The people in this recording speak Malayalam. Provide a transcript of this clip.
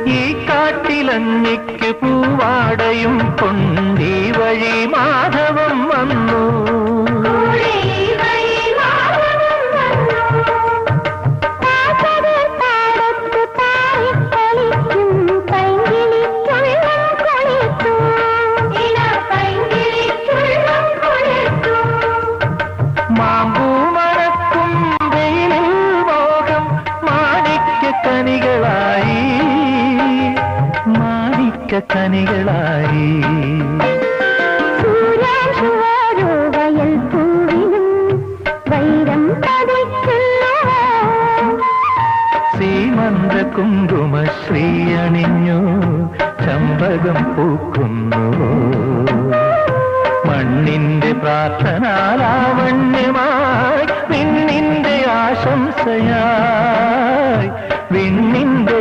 ഈ കാട്ടിലഞ്ഞിക്ക് പൂവാടയും കൊണ്ടീ വഴി മാധവം വന്നു. മാമ്പൂ മണക്കും വെയിലിൽ മോഹം മാണിക്യക്കനികളായി മാണിക്യക്കനികളായി. സീമന്ത കുങ്കുമശ്രീ അണിഞ്ഞു ചമ്പകം പൂക്കുന്നുവോ. മണ്ണിന്റെ പ്രാർത്ഥനാലാവണ്യമായി വിണ്ണിന്റെ ആശംസയായി വിണ്ണിന്റെ